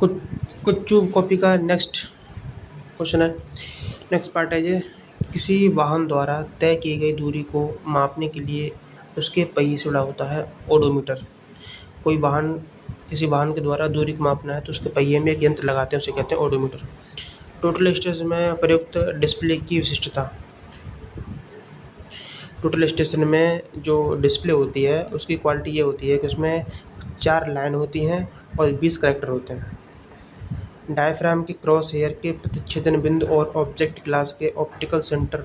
कुछ कुछ कॉपी का नेक्स्ट क्वेश्चन है। नेक्स्ट पार्ट है ये, किसी वाहन द्वारा तय की गई दूरी को मापने के लिए उसके पहिए से जुड़ा होता है ओडोमीटर। कोई वाहन किसी वाहन के द्वारा दूरी को मापना है तो उसके पहिए में एक यंत्र लगाते हैं, उसे कहते हैं ओडोमीटर। टोटल स्टेशन में प्रयुक्त डिस्प्ले की विशिष्टता। टोटल स्टेशन में जो डिस्प्ले होती है उसकी क्वालिटी ये होती है कि उसमें 4 लाइन होती हैं और 20 कैरेक्टर होते हैं। डायफ्राम के क्रॉस हेयर के प्रतिच्छेदन बिंदु और ऑब्जेक्ट क्लास के ऑप्टिकल सेंटर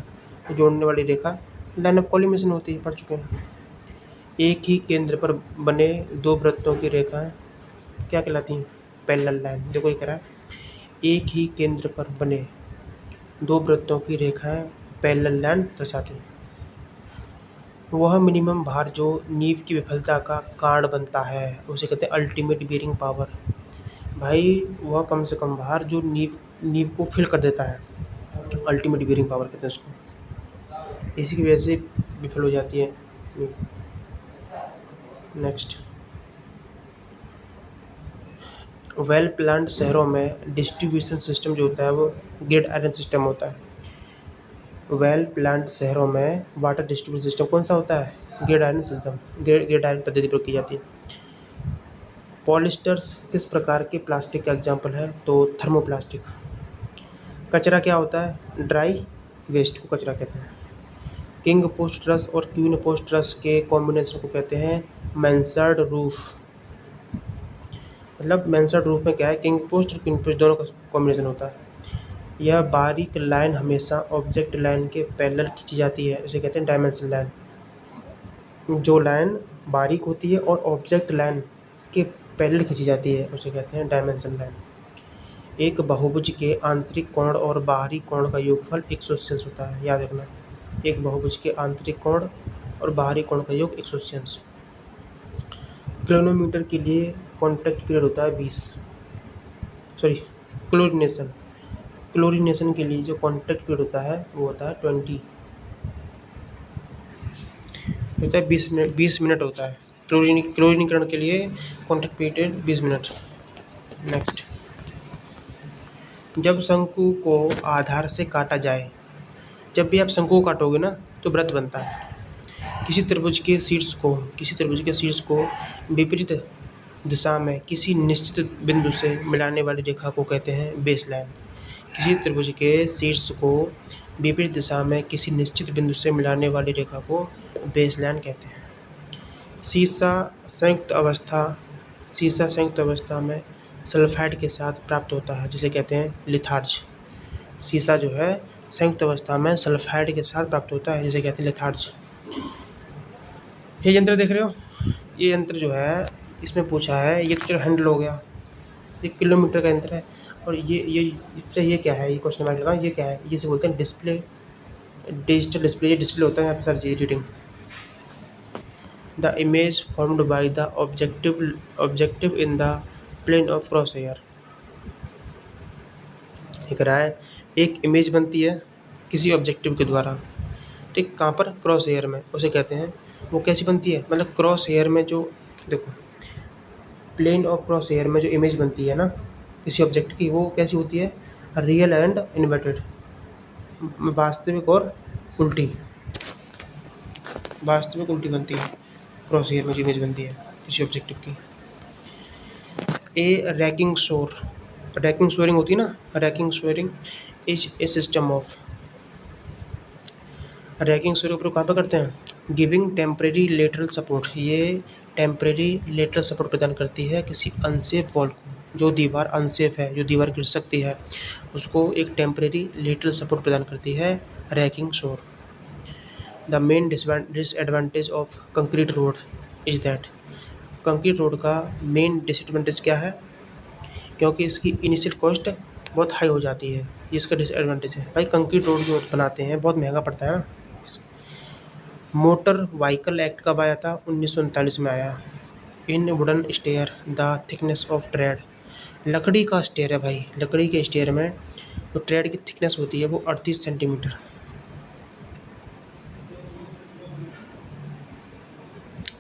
को जोड़ने वाली रेखा लाइन ऑफ कोलिमेशन होती है, पढ़ चुके हैं। एक ही केंद्र पर बने दो वृत्तों की रेखाएं क्या कहलाती हैं? Parallel line. देखो ये कह रहा है, एक ही केंद्र पर बने दो वृत्तों की रेखाएं पैरेलल लाइन दर्शाती हैं। वह मिनिमम भार जो नींव की विफलता का कारण बनता है उसे कहते हैं अल्टीमेट बियरिंग पावर। भाई वह कम से कम भार जो नींव नींव को फिल कर देता है, अल्टीमेट बियरिंग पावर कहते हैं उसको। इसी की वजह से विफल हो जाती है नींव। नेक्स्ट, वेल प्लान्ड शहरों में डिस्ट्रीब्यूशन सिस्टम जो होता है वो ग्रिड आयरन सिस्टम होता है। वेल प्लान्ड शहरों में वाटर डिस्ट्रीब्यूशन सिस्टम कौन सा होता है? Grid iron system. Grid iron पद्धति प्रयोग की जाती है। पॉलिस्टर्स किस प्रकार के प्लास्टिक का एग्जाम्पल है? तो थर्मोप्लास्टिक। कचरा क्या होता है? ड्राई वेस्ट को कचरा कहते हैं। किंग पोस्ट ट्रस और क्वीन पोस्ट ट्रस के कॉम्बिनेशन को कहते हैं मैंसर्ड रूफ। मतलब मैंसर्ड रूफ में क्या है, किंग पोस्ट और क्वीन पोस्ट दोनों का कॉम्बिनेशन होता है। यह बारीक लाइन हमेशा ऑब्जेक्ट लाइन के पैरेलल खींची जाती है, इसे कहते हैं डायमेंशन लाइन। जो लाइन बारीक होती है और ऑब्जेक्ट लाइन के पैरेलल खींची जाती है उसे कहते हैं डायमेंशन लाइन। एक बहुभुज के आंतरिक कोण और बाहरी कोण का योगफल 180 अंश होता है, याद रखना। एक बहुभुज के आंतरिक कोण और बाहरी कोण का योग 180 अंश। क्लोनोमीटर के लिए कॉन्टैक्ट पीरियड होता है 20। सॉरी, क्लोरीनेशन क्लोरीनेशन के लिए जो कॉन्टैक्ट पीरियड होता है वो होता है 20 होता है 20 मिनट होता है। क्लोरीनीकरण के लिए कॉन्टैक्ट पीरियड 20 मिनट। नेक्स्ट, जब शंकु को आधार से काटा जाए, जब भी आप शंकु को काटोगे ना तो वृत्त बनता है। किसी त्रिभुज के शीर्ष को विपरीत दिशा में किसी निश्चित बिंदु से मिलाने वाली रेखा को कहते हैं बेस लाइन। किसी त्रिभुज के शीर्ष को विपरीत दिशा में किसी निश्चित बिंदु से मिलाने वाली रेखा को बेस लाइन कहते हैं। सीसा संयुक्त अवस्था में सल्फाइड के साथ प्राप्त होता है जिसे कहते हैं लिथार्ज। सीसा जो है संयुक्त अवस्था में सल्फाइड के साथ प्राप्त होता है जिसे कहते हैं लिथार्ज। ये यंत्र देख रहे हो, ये यंत्र जो है इसमें पूछा है, ये तो चलो हैंडल हो गया, ये किलोमीटर का यंत्र है। और ये क्या है, ये क्वेश्चन मार्क लगा, ये क्या है? ये से बोलते हैं डिस्प्ले, डिजिटल डिस्प्ले। ये डिस्प्ले होता है यहाँ पे sir ji reading. The image formed by the objective in the plane of cross hair. ये कह रहा है एक इमेज बनती है किसी ऑब्जेक्टिव के द्वारा, ठीक, कहाँ पर? क्रॉस हेयर में। उसे कहते हैं, वो कैसी बनती है, मतलब क्रॉस हेयर में जो, देखो प्लेन ऑफ क्रॉस हेयर में जो इमेज बनती है ना किसी ऑब्जेक्ट की, वो कैसी होती है? रियल एंड इन्वर्टेड, वास्तविक और उल्टी। वास्तविक उल्टी बनती है क्रॉस हेयर में जो इमेज बनती है किसी ऑब्जेक्टिव की। रैकिंग सोरिंग होती है ना, raking shoring is a system of. Raking shoring प्रयोग कहाँ पर करते हैं? Giving temporary lateral support. ये टेम्परेरी लेटरल सपोर्ट प्रदान करती है किसी अनसेफ वॉल को। जो दीवार अनसेफ है, जो दीवार गिर सकती है, उसको एक टेम्परेरी लेटरल सपोर्ट प्रदान करती है रैकिंग शोर। The main disadvantage of concrete road is that. Concrete road का मेन डिसएडवांटेज क्या है? क्योंकि इसकी इनिशियल कॉस्ट बहुत हाई हो जाती है, ये इसका डिसएडवांटेज है। भाई कंक्रीट रोड जो बनाते हैं बहुत महंगा पड़ता है ना। मोटर व्हीकल एक्ट कब आया था? 1939 में आया। In wooden stair the thickness of tread. लकड़ी का स्टेयर है भाई, लकड़ी के स्टेयर में जो ट्रेड की थिकनेस होती है वो 38 सेंटीमीटर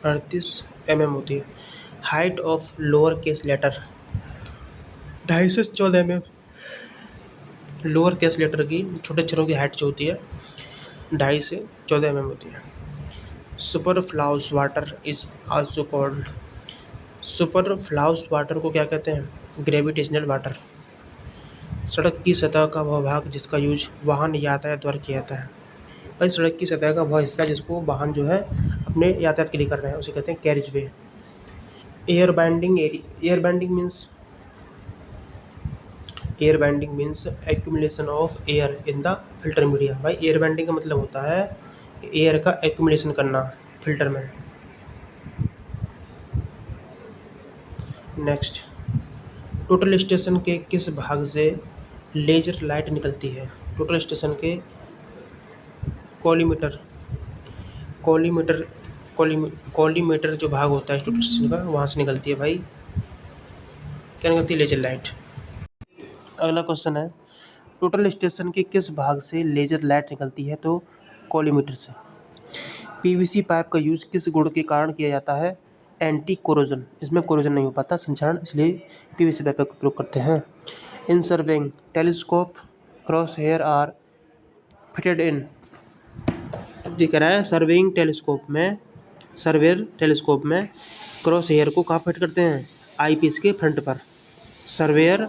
38 mm होती है। Height of lower case letter, 2.5 से 14 mm। लोअर केस लेटर की छोटे अक्षरों की हाइट जो होती है 2.5 से 14 mm होती है। Superfluous water is also called. Superfluous water को क्या कहते हैं? Gravitational water. सड़क की सतह का वह भाग जिसका यूज वाहन यातायात द्वारा किया जाता है। भाई सड़क की सतह का वह हिस्सा जिसको वाहन जो है अपने यातायात के लिए कर रहे हैं उसे कहते हैं carriageway. Air binding means accumulation of air in the filter media. भाई एयर बैंडिंग का मतलब होता है एयर का एक्यूमुलेशन करना फिल्टर में। नेक्स्ट, टोटल स्टेशन के किस भाग से लेजर लाइट निकलती है? टोटल स्टेशन के कॉलीमीटर कॉलीमीटर कॉलीमीटर जो भाग होता है टोटल स्टेशन का वहाँ से निकलती है। भाई क्या निकलती है? Laser light. अगला क्वेश्चन है, टोटल स्टेशन के किस भाग से लेजर लाइट निकलती है? तो कॉलीमीटर से। पीवीसी पाइप का यूज किस गुण के कारण किया जाता है? Anti corrosion. इसमें कोरोजन नहीं हो पाता संक्षारण, इसलिए पीवीसी पाइप का उपयोग करते हैं। In surveying telescope cross hair are fitted in. ये कह रहा है सर्वेइंग टेलीस्कोप में क्रॉस हेयर को कहाँ फिट करते हैं? आईपीस के फ्रंट पर। सर्वेयर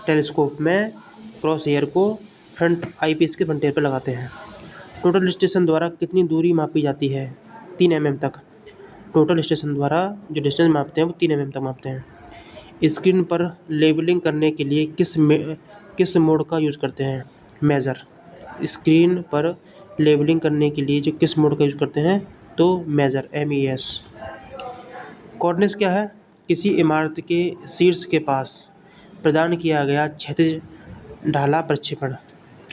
टेलीस्कोप में क्रॉस हेयर को फ्रंट आईपीस के फ्रंट हेयर पर लगाते हैं। टोटल स्टेशन द्वारा कितनी दूरी मापी जाती है? 3 mm तक। टोटल स्टेशन द्वारा जो डिस्टेंस मापते हैं वो 3 mm तक मापते हैं। स्क्रीन पर लेबलिंग करने के लिए किस मोड का यूज़ करते हैं? मेज़र। स्क्रीन पर लेबलिंग करने के लिए जो किस मोड का यूज़ करते हैं? तो मेज़र, MES। कॉर्निस क्या है? किसी इमारत के शीर्ष के पास प्रदान किया गया क्षैतिज ढाला प्रक्षेपण।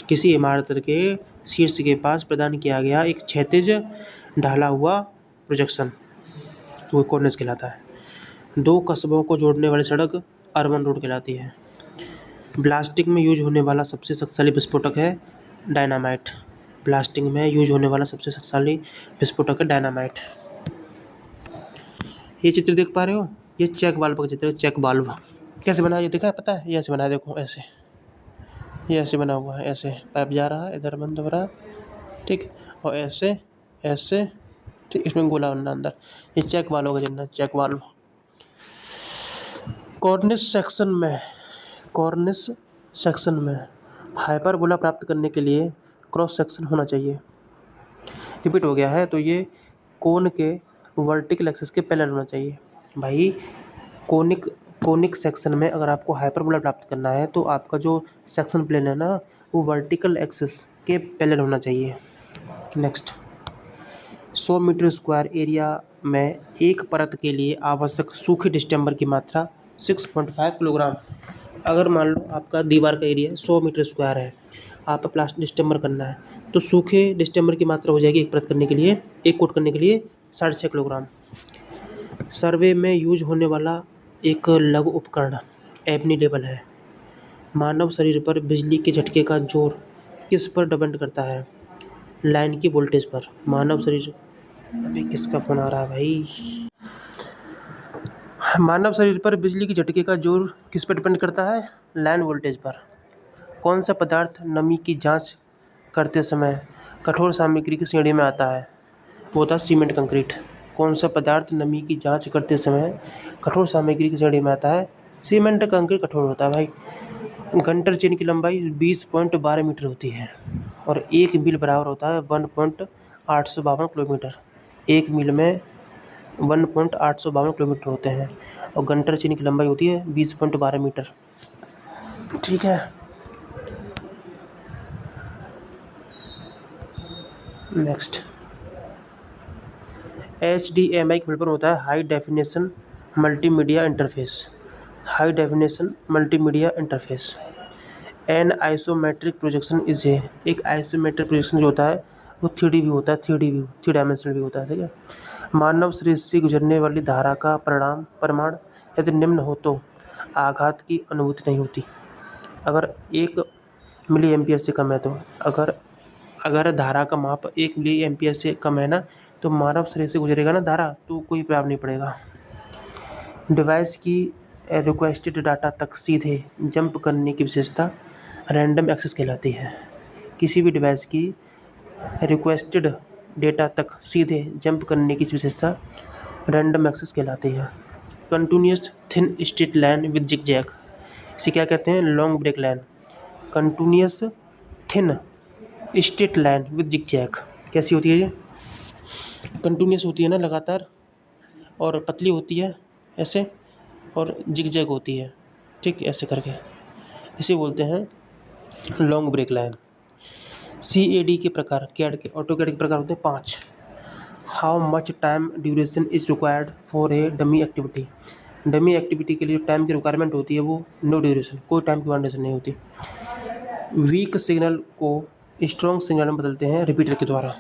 किसी इमारत के शीर्ष के पास प्रदान किया गया एक क्षैतिज ढाला हुआ प्रोजेक्शन वो कॉर्निस कहलाता है। 2 कस्बों को जोड़ने वाली सड़क अर्बन रोड कहलाती है। ब्लास्टिंग में यूज होने वाला सबसे शक्तिशाली विस्फोटक है डायनामाइट। ब्लास्टिंग में यूज होने वाला सबसे शक्तिशाली विस्फोटक है डायनामाइट। ये चित्र देख पा रहे हो? ये चेक वाल्व का चित्र है। चेक वाल्व कैसे बना ये देखा है? पता है? ये ऐसे बना है, देखो ऐसे, ये ऐसे बना हुआ है। ऐसे पाइप जा रहा है, इधर बंद हो रहा है, ठीक, और ऐसे ऐसे, ठीक, इसमें गोला बनना अंदर। ये चेक वाल्व का चिन्ह है, चेक वाल्व। कॉर्निस सेक्शन में हाइपरबोला प्राप्त करने के लिए क्रॉस सेक्शन होना चाहिए। रिपीट हो गया है, तो ये कोन के वर्टिकल एक्सिस के पैरेलल होना चाहिए। भाई कोनिक सेक्शन में अगर आपको हाइपरबोला प्राप्त करना है तो आपका जो सेक्शन प्लेन है ना वो वर्टिकल एक्सिस के पैरेलल होना चाहिए। नेक्स्ट, 100 मीटर स्क्वायर एरिया में एक परत के लिए आवश्यक सूखे डिस्टेम्बर की मात्रा 6.5 किलोग्राम। अगर मान लो आपका दीवार का एरिया 100 मीटर स्क्वायर है, आपको प्लास्टिक डिस्टेम्बर करना है, तो सूखे डिस्टेम्बर की मात्रा हो जाएगी एक परत करने के लिए, एक कोट करने के लिए 6.5 किलोग्राम। सर्वे में यूज होने वाला एक लघु उपकरण एबनी लेवल है। मानव शरीर पर बिजली के झटके का जोर किस पर डिपेंड करता है? लाइन की वोल्टेज पर। मानव शरीर, अभी किसका फोन आ रहा है भाई? मानव शरीर पर बिजली के झटके का जोर किस पर डिपेंड करता है? लाइन वोल्टेज पर। कौन सा पदार्थ नमी की जांच करते समय कठोर सामग्री की श्रेणी में आता है? वो होता है सीमेंट कंक्रीट। कौन सा पदार्थ नमी की जांच करते समय कठोर सामग्री की श्रेणी में आता है? सीमेंट कंक्रीट कठोर होता है भाई। गंटर चेन की लंबाई 20.12 मीटर होती है और 1 मील बराबर होता है 1.852 किलोमीटर। 1 मील में 1.852 किलोमीटर होते हैं और गंटर चेन की लंबाई होती है 20.12 मीटर। ठीक है, नेक्स्ट, HDMI का फुल होता है high definition multimedia interface. High definition multimedia interface. An isometric projection is एक आइसोमेट्रिक प्रोजेक्शन जो होता है वो 3D व्यू होता है, 3D व्यू, 3 डायमेंशनल व्यू होता है। ठीक है, मानव शरीर से गुजरने वाली धारा का परिमाण यदि निम्न हो तो आघात की अनुभूति नहीं होती। अगर 1 मिली एम्पियर से कम है तो अगर धारा का माप 1 मिली एम्पियर से कम है ना तो मानव शरीर से गुजरेगा ना धारा तो कोई प्रभाव नहीं पड़ेगा। डिवाइस की रिक्वेस्टेड डाटा तक सीधे जंप करने की विशेषता रैंडम एक्सेस कहलाती है। किसी भी डिवाइस की रिक्वेस्टेड डेटा तक सीधे जंप करने की विशेषता रैंडम एक्सेस कहलाती है। Continuous thin straight line with zigzag, इसे क्या कहते हैं? Long break line. Continuous thin straight line with zigzag कैसी होती है ये? कंटिन्यूअस होती है ना, लगातार, और पतली होती है ऐसे, और जिगजैग होती है, ठीक, ऐसे करके, इसे बोलते हैं लॉन्ग ब्रेक लाइन। CAD के प्रकार, कैड के, ऑटोकैड के प्रकार होते हैं 5। How much time duration is required for a dummy activity. Dummy activity के लिए टाइम की रिक्वायरमेंट होती है वो नो ड्यूरेशन, कोई टाइम की बाउंडेशन नहीं होती। वीक सिग्नल को स्ट्रॉन्ग सिग्नल में बदलते हैं रिपीटर के द्वारा।